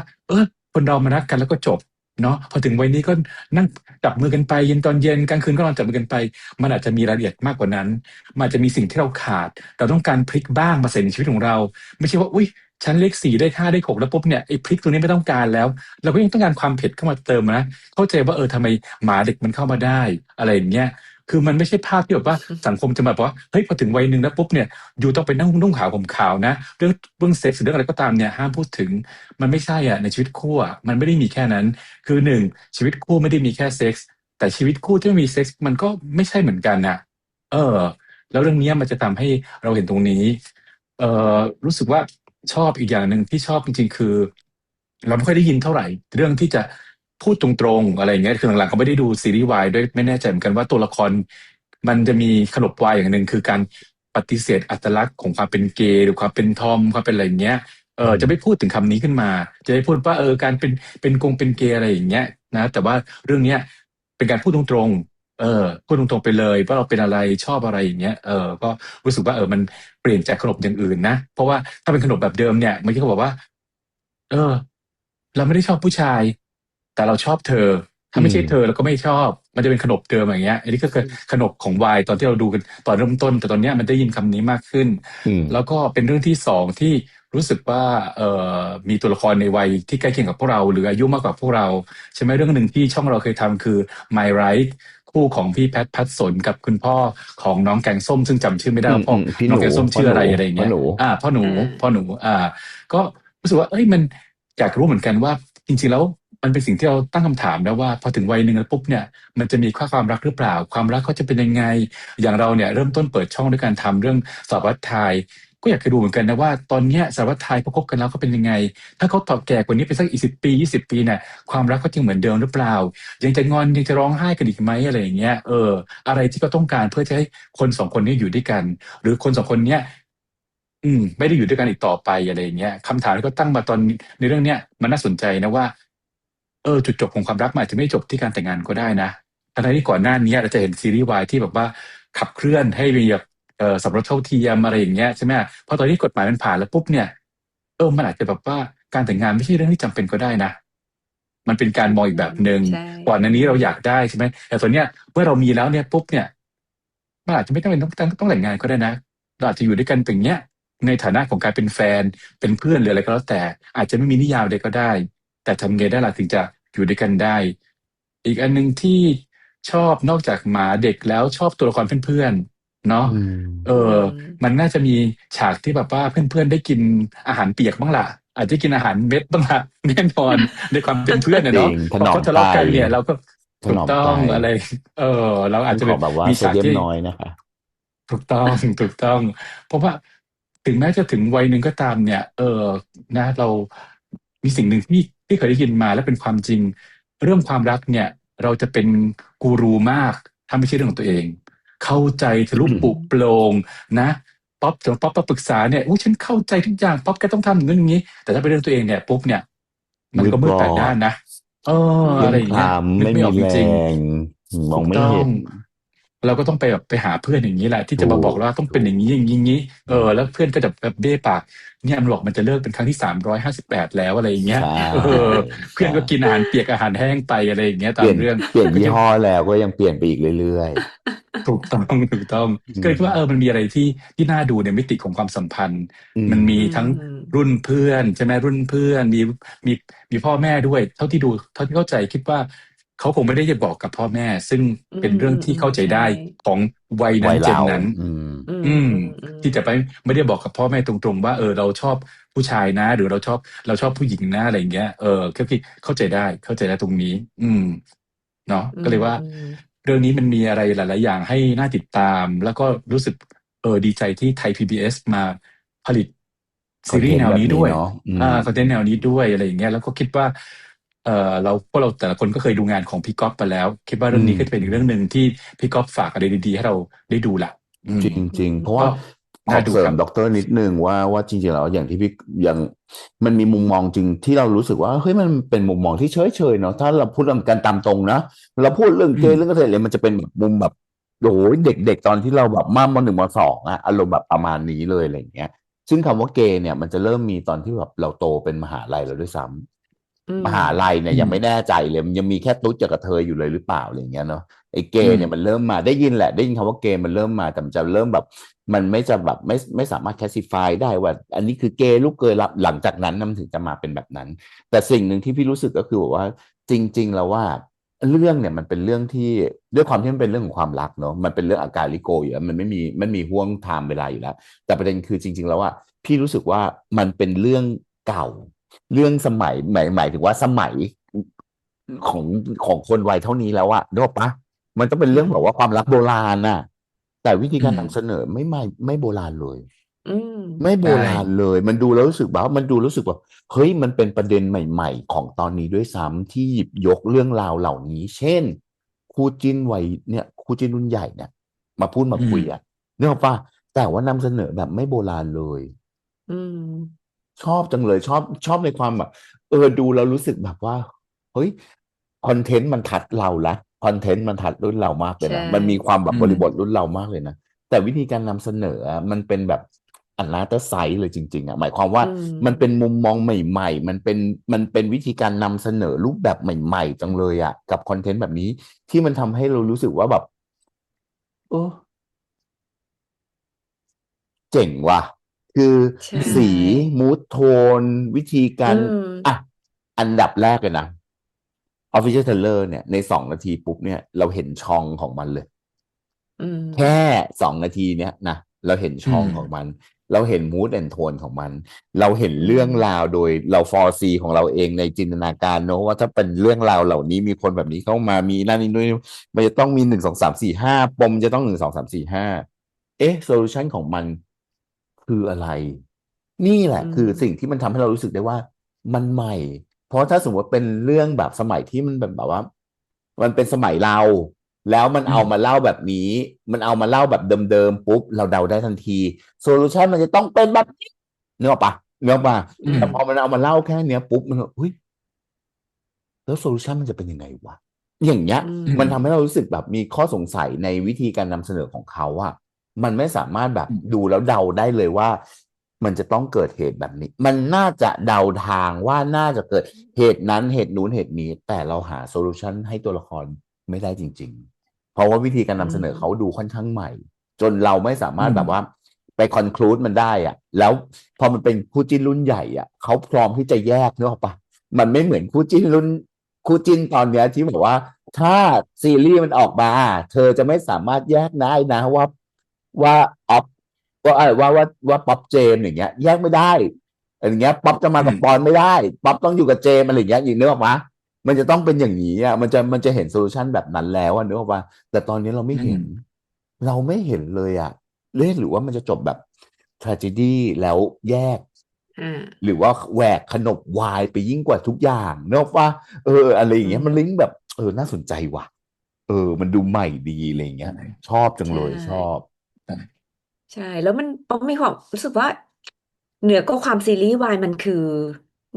คนเรามารักกันแล้วก็จบเนาะพอถึงวัยนี้ก็นั่งจับมือกันไปเย็นตอนเย็นกลางคืนก็นอนจับมือกันไปมันอาจจะมีรายละเอียดมากกว่านั้นมันอาจจะมีสิ่งที่เราขาดเราต้องการพลิกบ้างมาใส่ในชีวิตของเราไม่ใช่ว่าอุ้ยฉันเลขสี่ได้ห้าได้หกแล้วปุ๊บเนี่ยไอ้พลิกตัวนี้ไม่ต้องการแล้วเราก็ยังต้องการความเผ็ดเข้ามาเติมนะ เข้าใจว่าทำไมหมาเด็กมันเข้ามาได้อะไรอย่างเงี้ยคือมันไม่ใช่ภาพที่แบบว่าสังคมจะมาบอกว่าเฮ้ยพอถึงวัยหนึ่งแล้วปุ๊บเนี่ยอยู่ต้องไปนั่งนุ่งขาวห่มขาวนะเรื่องเซ็กซ์หรือเรื่องอะไรก็ตามเนี่ยห้ามพูดถึงมันไม่ใช่อ่ะในชีวิตคู่อ่ะมันไม่ได้มีแค่นั้นคือหนึ่งชีวิตคู่ไม่ได้มีแค่เซ็กซ์แต่ชีวิตคู่ที่ไม่มีเซ็กซ์มันก็ไม่ใช่เหมือนกันน่ะเออแล้วเรื่องเนี้ยมันจะทำให้เราเห็นตรงนี้เอรู้สึกว่าชอบอีกอย่างหนึ่งที่ชอบจริงๆคือเราไม่ค่อยได้ยินเท่าไหร่เรื่องที่จะ พูดตรงๆอะไรอย่างเงี้ยคือหลังๆเขาไม่ได้ดูซีรีส์วายด้วยไม่แน่ใจเหมือนกันว่าตัวละครมันจะมีขนบวายอย่างหนึ่งคือการปฏิเสธอัตลักษณ์ของความเป็นเกย์หรือความเป็นทอมความเป็นอะไรอย่างเงี้ยจะไม่พูดถึงคำนี้ขึ้นมา จะไม่พูดว่าการเป็นเกย์อะไรอย่างเงี้ยนะแต่ว่าเรื่องเนี้ยเป็นการพูดตรงๆพูดตรงๆไปเลยว่าเราเป็นอะไรชอบอะไรอย่างเงี้ยก็รู้สึกว่ามันเปลี่ยนจากขนบอย่างอื่นนะเพราะว่าถ้าเป็นขนบแบบเดิมเนี่ยเมื่อกี้เขาบอกว่า เออเราไม่ได้ชอบผู้ชายแต่เราชอบเธอถ้าไม่ใช่เธอเราก็ไม่ชอบมันจะเป็นขนบเดิมอย่างเงี้ยอันนี้ก็คือขนบของวายตอนที่เราดูกันตอนเริ่มต้นแต่ตอนเนี้ยมันได้ยินคำนี้มากขึ้นแล้วก็เป็นเรื่องที่สองที่รู้สึกว่ามีตัวละครในวัยที่ใกล้เคียงกับพวกเราหรืออายุมากกว่าพวกเราใช่ไหมเรื่องหนึ่งที่ช่องเราเคยทำคือ My Right คู่ของพี่แพทย์พัฒสนกับคุณพ่อของน้องแกงส้มซึ่งจำชื่อไม่ได้ว่าพ่อพี่หนูน้องแกงส้มชื่ออะไรอะไรอย่างเงี้ยพ่อหนูพ่อหนูก็รู้สึกว่ามันอยากรู้เหมือนกันว่าจริงๆแล้วมันเป็นสิ่งที่เราตั้งคำถามแล้วว่าพอถึงวัยหนึ่งแล้วปุ๊บเนี่ยมันจะมีความรักหรือเปล่าความรักเขาจะเป็นยังไงอย่างเราเนี่ยเริ่มต้นเปิดช่องด้วยการทำเรื่องสอบวัดทาย ก็อยากจะดูเหมือนกันนะว่าตอนเนี้ยสารวัตรไทยเขาคบกันแล้วเขาเป็นยังไง ถ้าเขาต่อแก่กว่านี้ไปสักอีก10 ปี20 ปีเนี่ยความรักเขายังเหมือนเดิมหรือเปล่ายังจะงอนยังจะร้องไห้กันอีกไหมอะไรอย่างเงี้ยอะไรที่เขาต้องการเพื่อจะให้คนสองคนนี้อยู่ด้วยกัน หรือคนสองคนเนี้ยไม่ได้อยู่ด้วยกันอีกต่อไปอะไรอย่างเงี้ยคำถามที่เขาตั้งมาตอนในเรื่องเนี้ยมันน่าสนใจนะว่าจุดจบของความรักมันอาจจะไม่จบที่การแต่งงานก็ได้นะทั้งที่ก่อนหน้านี้เราจะเห็นซีรีส์วายที่แบบว่าขับเคลื่อนให้มีแบบสมรสเท่าเทียมอะไรอย่างเงี้ยใช่ไหมพอตอนนี้กฎหมายมันผ่านแล้วปุ๊บเนี่ยมันอาจจะแบบว่าการแต่งงานไม่ใช่เรื่องที่จำเป็นก็ได้นะ มันเป็นการมองอีกแบบหนึ่ง ใช่ ก่อนหน้านี้เราอยากได้ใช่ไหมแต่ตอนเนี้ยเมื่อเรามีแล้วเนี่ยปุ๊บเนี่ยมันอาจจะไม่ต้องเป็นต้องแต่งงานก็ได้นะเราอาจจะอยู่ด้วยกันเป็นเนี้ยในฐานะของการเป็นแฟนเป็นเพื่อนหรืออะไรก็แล้วแต่อาจจะไม่มีนิยามใดก็ได้ แต่ทำไงได้ล่ะถึงจะอยู่ด้วยกันได้ อีกอันหนึงที่ชอบนอกจากหมาเด็กแล้วชอบตัวละครเพื่อนๆเนาะ อืม มันน่าจะมีฉากที่แบบว่าเพื่อนๆได้กินอาหารเปียกบ้างล่ะอาจจะกินอาหารเม็ดบ้างล่ะ แน่นอนในความเป็นเพื่อน จริ เนาะ งถ พอน อม เขาทะเลาะ ไต กันเนี่ยเราก็ ถ ถู น ก อม ต้อ ไต งอะไร เราอาจจะ ขอแบบว่า มี โซ ฉาก เดียม ที่ น้อยนะคะ ถูกต้อง ถูกต้อง เพราะว่าถึงแม้จะถึงวัยหนึ่งก็ตามเนี่ยนะเรามีสิ่งหนึ่งที่เคยได้ยินมาและเป็นความจริง เรื่องความรักเนี่ย เราจะเป็นกูรูมากถ้าไม่ใช่เรื่องของตัวเอง เข้าใจทะลุปลุกโปร่งนะป๊อปถึงป๊อปมาปรึกษาเนี่ยอุ้ยฉันเข้าใจทุกอย่างป๊อปแกต้องทำอย่างนี้ แต่ถ้าเป็นเรื่องตัวเองเนี่ยปุ๊บเนี่ย มันก็มืดแปดด้านนะเรื่อง อะไรอย่าง ค เงี้ย ลาม นึก ไม่ ไม่ มี ออกจ แร ริง ง ม ๆ อ ถู ง ก ไม่ ต้อ เห็ ง น เราก็ต้องไปหาเพื่อนอย่างนี้แหละที่จะ ถู มาบอก ก เราว่าต้อง ถู เป็นอก ย่างนี้อย่างนี้ อืม แล้วเพื่อนก็จะแบบเบ้ปากเนี่ยมันบอกมันจะเลิกเป็นครั้งที่358แล้วอะไรอย่างเงี้ย ใช่ เพื่อน ใช่ ก็กินอาหารเปียกอาหารแห้งไปอะไรอย่างเงี้ย เป ตา ลี่ ม ยน เรื่อง เปลี่ยน ก็ ยี่ จะ ห้อแล้วก็ยังเปลี่ยนไปอีกเรื่อย ถูกต้องถูกต้อง ๆ อื ก็เลย ม คิดว่ามันมีอะไรที่น่าดูในมิติของความสัมพันธ์ อื มัน ม มีทั้งรุ่นเพื่อนใช่ไหมรุ่นเพื่อนมีมีพ่อแม่ด้วย เท่าที่เข้าใจคิดว่าเขาคงไม่ได้จะบอกกับพ่อแม่ ซึ่งเป็นเรื่องที่เข้าใจ ใช่ ได้ของวัย วั นั้น ย เจน เรา นั้น อืม อืม ที่จะไม่ได้บอกกับพ่อแม่ตรงๆว่าเราชอบผู้ชายนะ หรือเราชอบผู้หญิงนะอะไรอย่างเงี้ยก็คือเข้าใจได้ตรงนี้ เนาะก็เลยว่า เรื่องนี้มันมีอะไรหลาย ๆ อย่างให้น่าติดตาม แล้วก็รู้สึกดีใจที่ไทย PBS มาผลิต ค ซี อน รี เท ส์ น แน ต์ ว แบบ นี้ นี้ ด้วย เนาะ อืม คอนเทนต์แนวนี้ด้วยอะไรอย่างเงี้ยแล้วก็คิดว่าพวกเราแต่ละคนก็เคยดูงานของพี่ก๊อฟไปแล้ว คิดว่าเรื่องนี้ก็จะเป็นอีกเรื่องหนึ่งที่พี่ก๊อฟฝากอะไรดี ๆ ให้เราได้ดูละอื จ ม ริง ๆ เพราะ ก็ ว่าข น่า อ ดู เสริ ครั ม บ ด็อกเตอร์นิดนึงว่าจริง ๆ แล้วอย่างที่พี่อย่างมันมีมุมมองจริงที่เรารู้สึกว่าเฮ้ยมันเป็นมุมมองที่เฉยๆเนาะถ้าเราพูดกันตามตรงนะเราพูดเรื่องเกย์เรื่องกระเทยเลยมันจะเป็นแบบมุมแบบโอ้โหเด็กๆตอนที่เราแบบม.1 ม.2อะอารมณ์แบบประมาณนี้เลยอะไรอย่างเงี้ยซึ่งคำว่าเกย์เนี่ยมันจะเริ่มมีตอนที่แบบเราโตเป็นมหาลัยแล้วด้วยซ้ำมหาลัยเนี่ยยังไม่แน่ใจเลยมันยังมีแค่ตุ๊ดกับกระเทยอยู่เลยหรือเปล่าอะไรอย่างเงี้ยเนาะไอ้เกย์เนี่ยมันเริ่มมาได้ยินแหละได้ยินคำว่าเกย์มันเริ่มมาแต่มันจะเริ่มแบบมันไม่จะแบบไม่สามารถ classify ได้ว่าอันนี้คือเกย์ลูกเกย์หลังจากนั้นมันถึงจะมาเป็นแบบนั้น แต่สิ่งหนึ่งที่พี่รู้สึกก็คือว่าจริง ๆ แล้วว่าเรื่องเนี่ยมันเป็นเรื่องที่ด้วยความที่มันเป็นเรื่องของความรักเนาะมันเป็นเรื่องอาการลิโกอยู่แล้วมันไม่มีห่วงไทม์เวลาอยู่แล้วแต่ประเด็นคือจริง ๆ แล้วว่าพี่รู้สึกว่ามันเป็นเรื่องเก่า เรื่องสมัยหมายถึงว่าสมัยของคนวัยเท่านี้แล้วอะนึกออกปะมันต้องเป็นเรื่องแบบว่าความรักโบราณน่ะแต่วิธีการนำเสนอไม่โบราณเลย ไม่โบ ใช่ ราณเลย มันดูแล้วรู้สึกว่ามันดูรู้สึกว่าเฮ้ยมันเป็นประเด็นใหม่ ๆ ของตอนนี้ด้วยซ้ำที่หยิบยกเรื่องราวเหล่านี้ เช่นคู่จิ้นวัยเนี่ยคู่จิ้นรุ่นใหญ่เนี่ยมาพูดมาคุยอะนึกออกปะแต่ว่านำเสนอแบบไม่โบราณเลย ชอบจังเลยชอบในความแบบดูแล้วรู้สึกแบบว่าเฮ้ยคอนเทนต์มันทัดเราละคอนเทนต์มันทัดรุ่นเรามากเลยนะ ใช่ มันมีความแบบ อืม บริบทรุ่นเรามากเลยนะแต่วิธีการนำเสนออะมันเป็นแบบอันลาเตอร์ไซส์เลยจริงๆอ่ะหมายความว่ามันเป็นมุมมองใหม่ๆมันเป็นวิธีการนำเสนอรูปแบบใหม่ๆจังเลยอ่ะกับคอนเทนต์แบบนี้ที่มันทำให้เรารู้สึกว่าแบบเจ๋งว่ะคือ ใช่ สีมูดโทนวิธีการอ่ะอันดับแรกเลยนะ Official Trailer เนี่ยใน2 นาทีปุ๊บเนี่ยเราเห็นช่องของมันเลย แค่2 นาทีเนี้ยนะเราเห็นช่องของมัน เราเห็น mood and tone ของมัน เราเห็นเรื่องราวโดยเรา foresee ของเราเองในจินตนาการเนอะว่าถ้าเป็นเรื่องราวเหล่านี้มีคนแบบนี้เข้ามามีนั่นนี่นู่นมันจะต้องมี1 2 3 4 5ปมจะต้อง1 2 3 4 5โซลูชันของมัน คืออะไร นี่แหละอืคือมสิ่งที่มันทำให้เรารู้สึกได้ว่ามันใหม่ เพราะถ้าสมมติเป็นเรื่องแบบสมัยที่มันแบบว่า มันเป็นสมัยเรา แล้วมันอืมเอามาเล่าแบบนี้ มันเอามาเล่าแบบเดิมๆปุ๊บเราเดาได้ทันทีโซลูชันมันจะต้องเป็นแบบนี้นึกออกปะนึกออกปะอืมแต่พอมันเอามาเล่าแค่เนี้ยปุ๊บมันแบบเฮ้ย แล้วโซลูชันมันจะเป็นยังไงวะอย่างเงี้ยอือืมันมทำให้เรารู้สึกแบบมีข้อสงสัยในวิธีการนำเสนอของเขาอะมันไม่สามารถแบบอืมดูแล้วเดาได้เลยว่ามันจะต้องเกิดเหตุแบบนี้ มันน่าจะเดาทางว่าน่าจะเกิดเหตุนั้นเหตุนู้นเหตุนี้ แต่เราหาโซลูชันให้ตัวละครไม่ได้จริงๆเพราะว่าวิธีการอืนำเสนอเขามดูค่อนข้างใหม่ จนเราไม่สามารถอืมแบบว่าไปคอนคลูดมันได้อะแล้วพอมันเป็นคู่จิ้นรุ่นใหญ่อ่ะเขาพร้อมที่จะแยกเนกอะปะมันไม่เหมือนคู่จิ้นตอนเนี้ยที่บอกว่าถ้าซีรีส์มันออกมาเธอจะไม่สามารถแยกได้นะว่าออฟว่าป๊อปเจมส์อย่างเงี้ยแยกไม่ได้อย่างเงี้ยป๊อปจะมาอืมกับปอนไม่ได้ป๊อปต้องอยู่กับเจมส์อะไรอย่างเงี้ยอย่างนึกออกปะมันจะต้องเป็นอย่างนี้อ่ะมันจะเห็นโซลูชันแบบนั้นแล้วอ่ะนึกออกปะแต่ตอนนี้เราไม่อืมเห็น เราไม่เห็นเลยอ่ะหรือว่ามันจะจบแบบ tragedy แล้วแยกอ่าหรือว่าแหวกขนบวายไปยิ่งกว่าทุกอย่างเนกอะอะไรอย่าอืงเงี้ยมันลิงก์มแบบน่าสนใจว่ะมันดูใหม่ดีอะไรอย่างเงี้ยชอบจังใช่ เลยชอบใช่แล้วมันป๊อปมีความรู้สึกว่าเหนือกว่าความซีรีส์วายมันคือ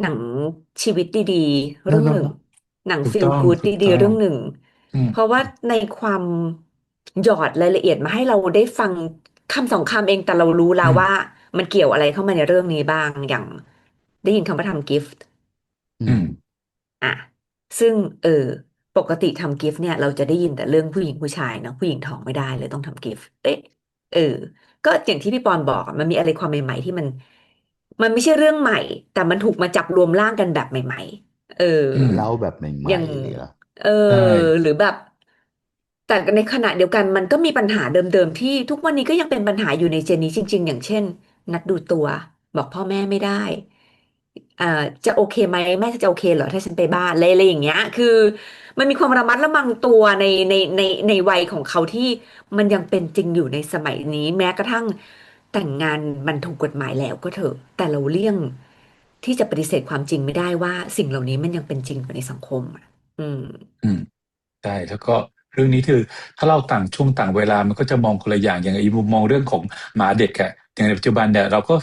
หนังชีวิตดีๆเรื่องหนึ่งเนอะเนอะเนอะหนังถูกต้องฟีลกู๊ดดีๆถูกต้องเรื่องหนึ่งอืมเพราะว่าในความหยอดรายละเอียดมาให้เราได้ฟังคำสองคำเองแต่เรารู้แล้อืมวว่ามันเกี่ยวอะไรเข้ามาในเรื่องนี้บ้างอย่างได้ยินคำว่าทำกิฟต์ อืมอ่ะซึ่งปกติทำกิฟต์เนี่ยเราจะได้ยินแต่เรื่องผู้หญิงผู้ชายเนาะผู้หญิงท้องไม่ได้เลยต้องทำกิฟต์เออก็อย่างที่พี่ปอนบอกอะมันมีอะไรความใหม่ๆที่มันไม่ใช่เรื่องใหม่แต่มันถูกมาจับรวมร่างกันแบบใหม่ๆอืมเล่าแบบใหม่อย่างๆเลยเหรอเออใช่หรือแบบแต่ในขณะเดียวกันมันก็มีปัญหาเดิมๆที่ทุกวันนี้ก็ยังเป็นปัญหาอยู่ในเจนนี้จริงๆอย่างเช่นนัดดูตัวบอกพ่อแม่ไม่ได้อ่าจะโอเคไหมแม่จะโอเคเหรอถ้าฉันไปบ้านอะไรอย่างเงี้ยคือมันมีความระมัดระวังตัวในวัยของเขาที่มันยังเป็นจริงอยู่ในสมัยนี้แม้กระทั่งแต่งงานมันถูกกฎหมายแล้วก็เถอะแต่เราเลี่ยงที่จะปฏิเสธความจริงไม่ได้ว่าสิ่งเหล่านี้มันยังเป็นจริงอยู่ในสังคมอะอืม อืม ใช่แล้วก็เรื่องนี้คือถ้าเราต่างช่วงต่างเวลามันก็จะมองคนละอย่างอย่างไอ้มุมมองเรื่องของหมาเด็กอะอย่างในปัจจุบันเนี่ยเราก็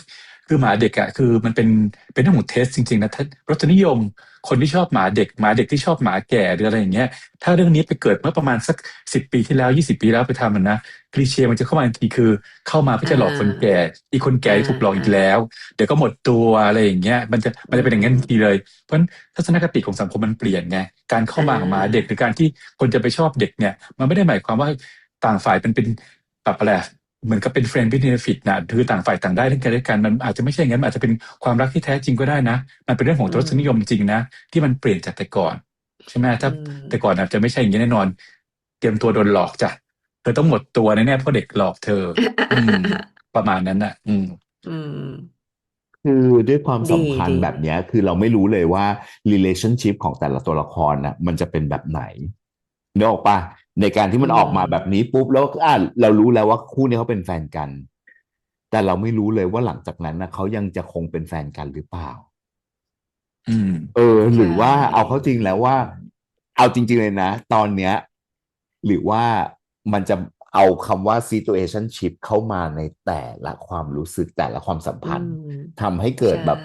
คือหมาเด็กอะคือมันเป็นเรื่องของเทสจริงๆนะถ้ารสนิยมคนที่ชอบหมาเด็กที่ชอบหมาแก่หรืออะไรอย่างเงี้ยถ้าเรื่องนี้ไปเกิดเมื่อประมาณสัก10 ปีที่แล้ว20 ปีแล้วไปทำมันนะคลีเช่มันจะเข้ามาทันทีคือเข้ามาเพื่ออ่จะหลอกคนแก่าอีกคนแก่อ่าที่ถูกหลอกอ่าอีกแล้วเดี๋ยวก็หมดตัวอะไรอย่างเงี้ยมันจะเป็นอย่างนั้นทันทีเลยเพราะฉะนั้นทัศนคติของสังคมมันเปลี่ยนไง การเข้าอ่มาของหมาเด็กหรือาการที่คนจะไปชอบเด็กเนี่ยมันไม่ได้หมายความว่าต่างฝ่ายเป็นแบบอะไรอะเหมือนกับเป็นเฟรนด์ with benefit นะคือต่างฝ่ายต่างได้เรื่องกันและกันมันอาจจะไม่ใช่อย่างนั้นมันอาจจะเป็นความรักที่แท้จริงก็ได้นะมันเป็นเรื่องของอืรสนิยมมจริงนะที่มันเปลี่ยนจากแต่ก่อนใช่ไหมอืถ้าแต่ก่อนม อาจจะไม่ใช่อย่างนี้แน่นอนเตรียมตัวโดนหลอกจ้ะเธอต้องหมดตัวแน่ๆเพราะเด็กหลอกเธออืม ประมาณนั้นน่ะอืมอืมคือด้วยความสัดีมพันดีธ์แบบเนี้ยคือเราไม่รู้เลยว่า relationship ของแต่ละตัวละครน่ะมันจะเป็นแบบไหนนึกออกปะในการที่อืมันออกมาแบบมนี้ปุ๊บแล้วเรารู้แล้วว่าคู่นี้เขาเป็นแฟนกันแต่เราไม่รู้เลยว่าหลังจากนั้นนะเขายังจะคงเป็นแฟนกันหรือเปล่า อืมหใชรือว่าเอา่เข้าจริงแล้วว่าเอาจริงๆเลยนะตอนเนี้ยหรือว่ามันจะเอาคำว่า situationship เข้ามาในแต่ละความรู้สึกแต่ละความสัมอืพันธ์มทำให้เกิดใช่แบบ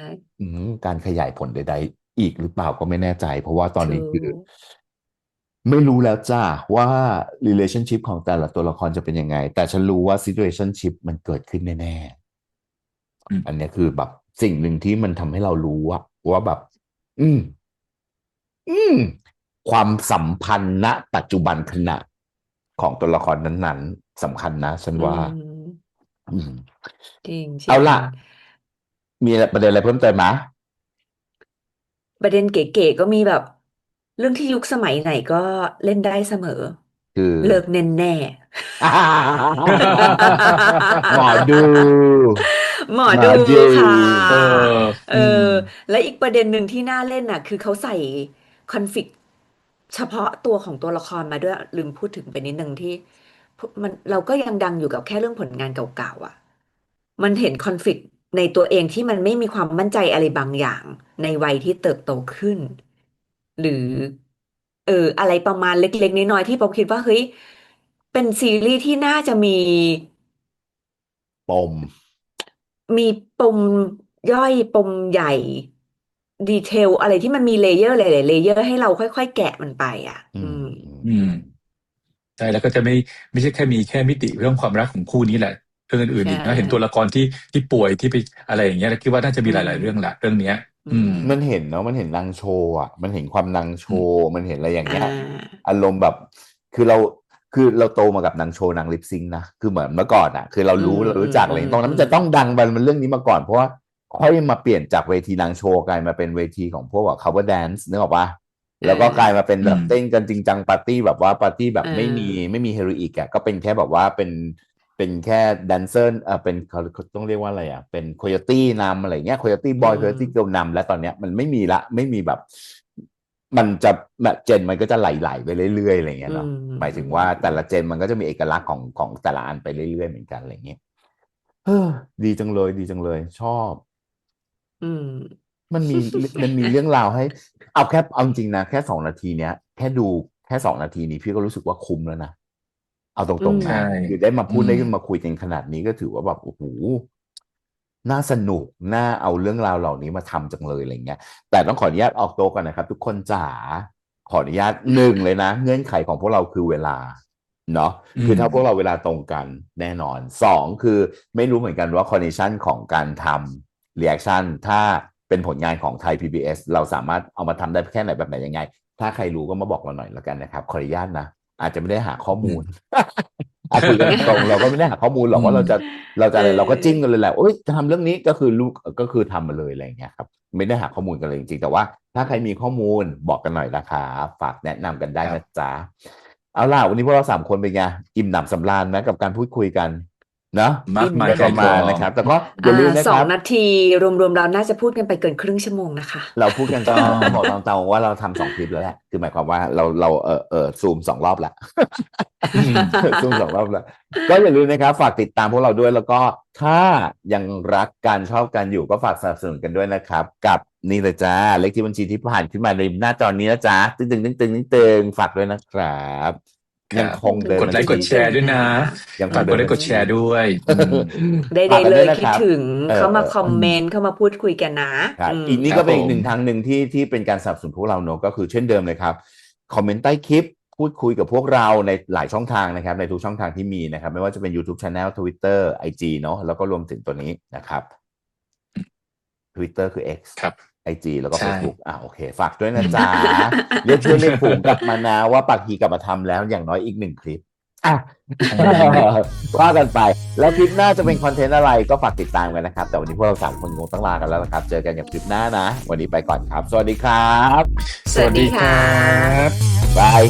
การขยายผลใดๆอีกหรือเปล่าก็ไม่แน่ใจเพราะว่าตอนถูนี้คือกไม่รู้แล้วจ้าว่า relationship ของแต่ละตัวละครจะเป็นยังไงแต่ฉันรู้ว่า situationship มันเกิดขึ้นแน่อืมๆอันเนี้ยคือแบบสิ่งหนึ่งที่มันทำให้เรารู้อะว่าแบบอืม อืมความสัมพันธ์ณปัจจุบันขณะของตัวละครนั้นๆสำคัญนะฉันอืว่ามอืมจริงจริงเอาล่ะมีประเด็นอะไรเพิ่มเติมไหมประเด็นเก๋ๆก็มีแบบเรื่องที่ยุคสมัยไหนก็เล่นได้เสมอคือ เลิกแน่แน่ หมอดู หมอหมอดูดูค่ะเออเอออืมและอีกประเด็นหนึ่งที่น่าเล่นน่ะคือเขาใส่คอนฟ lict เฉพาะตัวของตัวละครมาด้วยลืมพูดถึงไปนิดนึงที่มันเราก็ยังดังอยู่กับแค่เรื่องผลงานเก่าๆอ่ะ มันเห็นคอน FLICT ในตัวเองที่มันไม่มีความมั่นใจอะไรบางอย่างในวัยที่เติบโตขึ้น หรืออะไรประมาณเล็กๆน้อยๆที่ป๊อปคิดว่าเฮ้ยเป็นซีรีส์ที่น่าจะปม มีปมย่อยปมใหญ่ดีเทลอะไรที่มันมีเลเยอร์หลายๆเลเยอร์ให้เราค่อยๆแกะมันไปอ่ะ อืม อืม ใช่แล้วก็จะไม่ใช่แค่มีแค่มิติเรื่องความรักของคู่นี้แหละเรื่องอื่นๆอีก ใช่ นะเห็นตัวละครที่ป่วยที่ไปอะไรอย่างเงี้ยแล้วคิดว่าน่าจะมีหลาย ๆ เรื่องแหละเรื่องเนี้ย อืม มันเห็นเนาะมันเห็นนางโชว์อ่ะมันเห็นความนางโชว์มันเห็นอะไรอย่างเงี้ย อ่า อารมณ์แบบคือเราโตมากับนางโชว์นางลิปซิงค์นะคือเหมือนเมื่อก่อนอ่ะคือเรารู้จักอะไรตรงนั้นมันจะต้องดังมันเรื่องนี้มาก่อนเพราะว่าค่อยมาเปลี่ยนจากเวทีนางโชว์กลายมาเป็นเวทีของพวกแบบ cover dance นึกออกปะแล้วก็กลายมาเป็นแบบเต้นกันจริงจังปาร์ตี้แบบว่าปาร์ตี้แบบไม่มีเฮโรอีกอ่ะก็เป็นแค่แบบว่าเป็นแค่แดนเซอร์เป็นเขาต้องเรียกว่าอะไรอ่ะเป็นโคโยตี้นำอะไรเงี้ยโคโยตี้บอยโคโยตี้เกิร์ลนำแล้วตอนเนี้ยมันไม่มีแบบมันจะแบบเจนมันก็จะไหลไปเรื่อยๆอะไรเงี้ยเนาะหมายถึงว่าแต่ละเจนมันก็จะมีเอกลักษณ์ของแต่ละอันไปเรื่อยๆเหมือนกันอะไรเงี้ยดีจังเลยชอบ อืม มันมีเรื่องราวให้เอาจริงนะแค่2 นาทีเนี้ยแค่ดูแค่2 นาทีนี้พี่ก็รู้สึกว่าคุ้มแล้วนะเอาตรงๆ ใช่ นะคือได้มาพูด อืม ได้มาคุยกันขนาดนี้ก็ถือว่าแบบโอ้โหน่าสนุกน่าเอาเรื่องราวเหล่านี้มาทำจังเลยอะไรเงี้ยแต่ต้องขออนุญาตออกตัวก่อนนะครับทุกคนจ๋าขออนุญาต1เลยนะเงื่อนไขของพวกเราคือเวลาเนาะคือถ้าพวกเราเวลาตรงกันแน่นอน2คือไม่รู้เหมือนกันว่าคอนดิชันของการทำ reaction ถ้าเป็นผลงานของไทย PBS เราสามารถเอามาทำได้แค่ไหนแบบไหนยังไง ถ้าใครรู้ก็มาบอกเราหน่อยแล้วกันนะครับขออนุญาตนะอาจจะไม่ได้หาข้อมูลคุยกันตรงเราก็ไม่ได้หาข้อมูลหรอกว่าเราจะอะไรเราก็จิ้มกันเลยแหละโอ๊ยจะทำเรื่องนี้ก็คือทำมาเลยอะไรอย่างเงี้ยครับไม่ได้หาข้อมูลกันเลยจริงๆแต่ว่าถ้าใครมีข้อมูลบอกกันหน่อยนะครับฝากแนะนำกันได้นะจ๊ะเอาล่ะวันนี้พวกเรา3 คนเป็นไงอิ่มหนำสำราญไหมกับการพูดคุยกันเนาะ มากมาย ได้ ไก ป ล ระ ก มา อ ณ ง นะครับแต่ก็อย่าลืมนะ ส ค อ รั ง บ นาทีรวมๆเราน่าจะพูดกันไปเกินครึ่งชั่วโมงนะคะ เราพูดกันก็บอกตามๆว่าเราทำ2 คลิปแล้วแหละคือหมายความว่าเราซูม2 รอบละ ซูม2 รอบแล้วก็อย่าลืมนะครับฝากติดตามพวกเราด้วยแล้วก็ถ้ายังรักกันชอบกันอยู่ก็ฝากสนับสนุนกันด้วยนะครับ กับนี่เลยจ้าเลขที่บัญชีที่ผ่านขึ้นมาในหน้าจอนี้นะจ๊ะตึงฝากด้วยนะครับ ยังคงเดิน กดไลค์กดแชร์ด้วยนะ ยังค ฝาก ง ก เดิ ด น ไลค์กดแชร์ด้วย ได้ ฝากกัน เล ด้วย ยนะ คิ ค ด รับ ถึง เออ เข้ามาคอมเมนต์เข้ามาพูดคุยกันนะครับ อีกนี่ก็เป็น ครับ อีก ผม ทางหนึ่งที่เป็นการสนับสนุนพวกเราเนอะก็คือเช่นเดิมเลยครับคอมเมนต์ใต้คลิปพูดคุยกับพวกเราในหลายช่องทางนะครับในทุกช่องทางที่มีนะครับไม่ว่าจะเป็น YouTube Channel Twitter IG เนอะแล้วก็รวมถึงตัวนี้นะครับ Twitter คือ X ครับ IG แล้วก็ ใช่ Facebook โอเค ฝากด้วยนะจ๊ะ เรียกเพื่อนเรียกฝูงกลับมานะว่าปากฮีกลับมาทำแล้วอย่างน้อยอีก1 คลิปว่ากันไป แล้วคลิปหน้าจะเป็นคอนเทนต์อะไรก็ฝากติดตามกันนะครับ แต่วันนี้พวกเรา3 คนคงต้องลากันแล้วนะครับ เจอกันกับคลิปหน้านะ วันนี้ไปก่อนครับ สวัสดีครับ สวัสดีค่ะ บาย